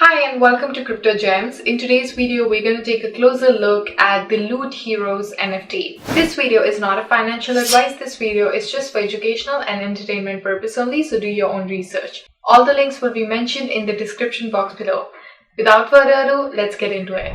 Hi and welcome to Crypto Gems. In today's video, we're going to take a closer look at the Lootheroes NFT. This video is not a financial advice. This video is just for educational and entertainment purpose only, so do your own research. All the links will be mentioned in the description box below. Without further ado, let's get into it.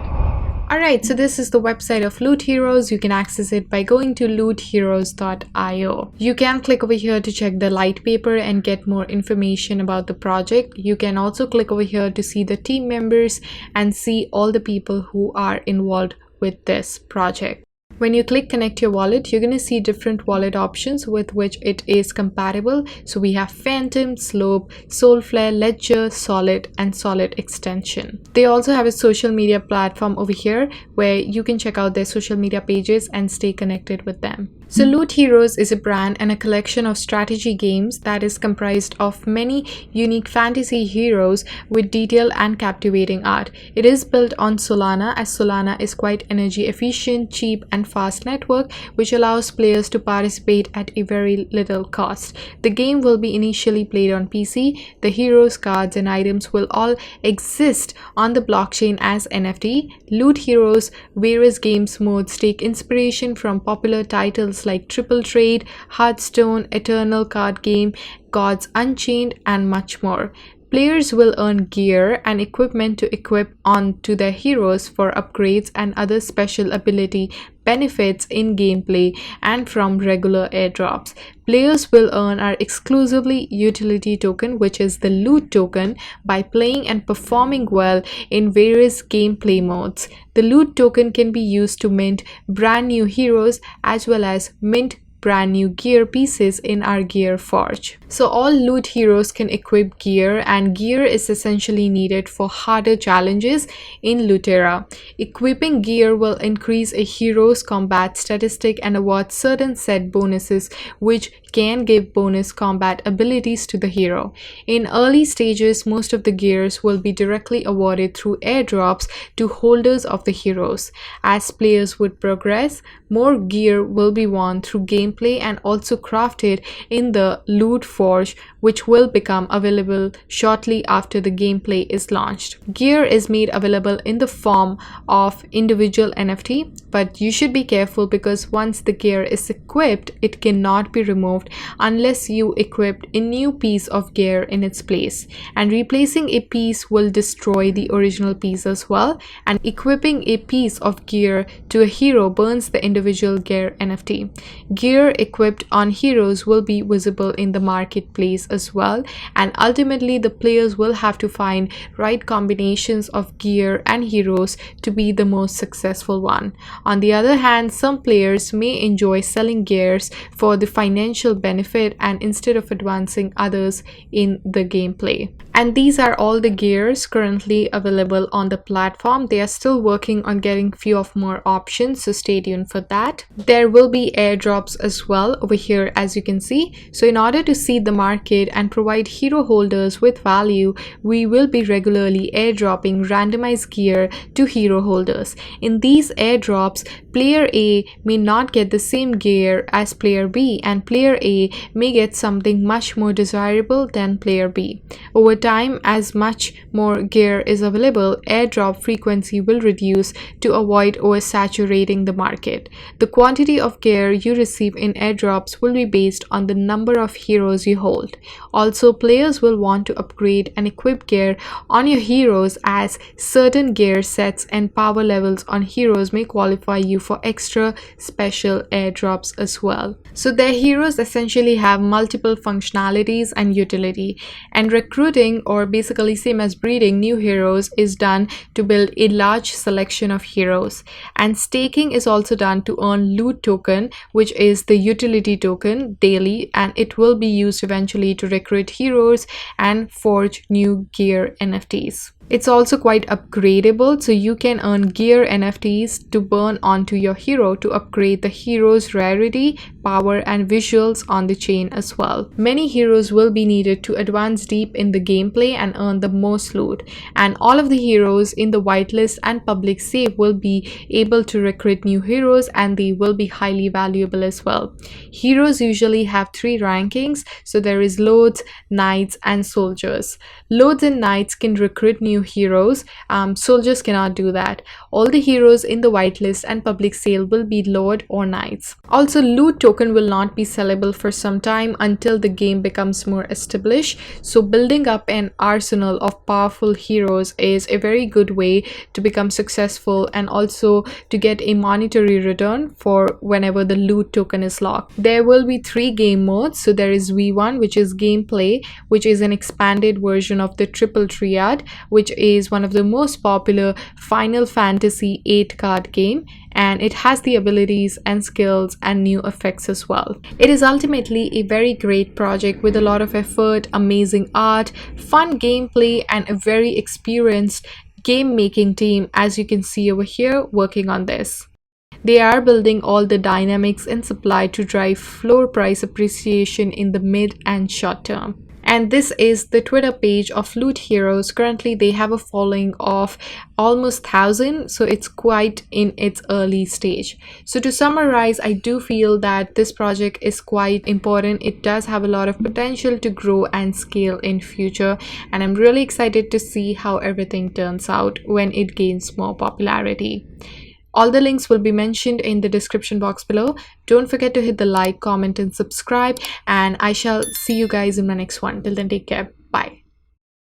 Alright, so this is the website of Lootheroes. You can access it by going to lootheroes.io. You can click over here to check the light paper and get more information about the project. You can also click over here to see the team members and see all the people who are involved with this project. When you click connect your wallet, you're going to see different wallet options with which it is compatible. So we have Phantom, Slope, Soulflare, Ledger, Solid and Solid extension. They also have a social media platform over here where you can check out their social media pages and stay connected with them. So Lootheroes is a brand and a collection of strategy games that is comprised of many unique fantasy heroes with detailed and captivating art. It is built on Solana, as Solana is quite energy efficient, cheap and fast network, which allows players to participate at a very little cost. The game will be initially played on PC. The heroes, cards and items will all exist on the blockchain as NFT. Lootheroes' various games modes take inspiration from popular titles like Triple Triad, Hearthstone, Eternal card game, Gods Unchained and much more. Players will earn gear and equipment to equip onto their heroes for upgrades and other special ability benefits in gameplay and from regular airdrops. Players will earn our exclusively utility token, which is the loot token, by playing and performing well in various gameplay modes. The loot token can be used to mint brand new heroes as well as mint brand new gear pieces in our gear forge. So all Lootheroes can equip gear, and gear is essentially needed for harder challenges in Loothera. Equipping gear will increase a hero's combat statistic and award certain set bonuses which can give bonus combat abilities to the hero. In early stages, most of the gears will be directly awarded through airdrops to holders of the heroes. As players would progress, more gear will be won through gameplay and also crafted in the loot forge, which will become available shortly after the gameplay is launched. Gear is made available in the form of individual NFT, but you should be careful because once the gear is equipped, it cannot be removed unless you equipped a new piece of gear in its place, and replacing a piece will destroy the original piece as well, and equipping a piece of gear to a hero burns the individual gear NFT. Gear equipped on heroes will be visible in the marketplace as well, and ultimately the players will have to find right combinations of gear and heroes to be the most successful one. On the other hand, some players may enjoy selling gears for the financial benefit and instead of advancing others in the gameplay. And these are all the gears currently available on the platform. They are still working on getting few of more options, so stay tuned for that. There will be airdrops as well over here, as you can see. So in order to seed the market and provide hero holders with value, we will be regularly airdropping randomized gear to hero holders. In these airdrops, player A may not get the same gear as player B, and player A may get something much more desirable than player B. Over time, as much more gear is available, airdrop frequency will reduce to avoid oversaturating the market. The quantity of gear you receive in airdrops will be based on the number of heroes you hold. Also, players will want to upgrade and equip gear on your heroes, as certain gear sets and power levels on heroes may qualify you for extra special airdrops as well. So their heroes essentially have multiple functionalities and utility, and recruiting, or basically same as breeding new heroes, is done to build a large selection of heroes, and staking is also done to earn loot token, which is the utility token, daily, and it will be used eventually to recruit heroes and forge new gear NFTs. It's also quite upgradable, so you can earn gear NFTs to burn onto your hero to upgrade the hero's rarity, power and visuals on the chain as well. Many heroes will be needed to advance deep in the gameplay and earn the most loot, and all of the heroes in the whitelist and public save will be able to recruit new heroes, and they will be highly valuable as well. Heroes usually have 3 rankings, so there is Lords, Knights and Soldiers. Lords and Knights can recruit new new heroes. Soldiers cannot do that. All the heroes in the whitelist and public sale will be lord or knights. Also, loot token will not be sellable for some time until the game becomes more established. So building up an arsenal of powerful heroes is a very good way to become successful and also to get a monetary return for whenever the loot token is locked. There will be 3 game modes. So there is V1, which is gameplay, which is an expanded version of the Triple Triad, which is one of the most popular Final Fantasy 8 card game, and it has the abilities and skills and new effects as well. It is ultimately a very great project with a lot of effort, amazing art, fun gameplay, and a very experienced game making team, as you can see over here, working on this. They are building all the dynamics and supply to drive floor price appreciation in the mid and short term. And this is the Twitter page of Lootheroes. Currently, they have a following of almost 1,000, so it's quite in its early stage. So to summarize, I do feel that this project is quite important. It does have a lot of potential to grow and scale in future, and I'm really excited to see how everything turns out when it gains more popularity. All the links will be mentioned in the description box below. Don't forget to hit the like, comment, and subscribe, and I shall see you guys in my next one. Till then, take care. Bye.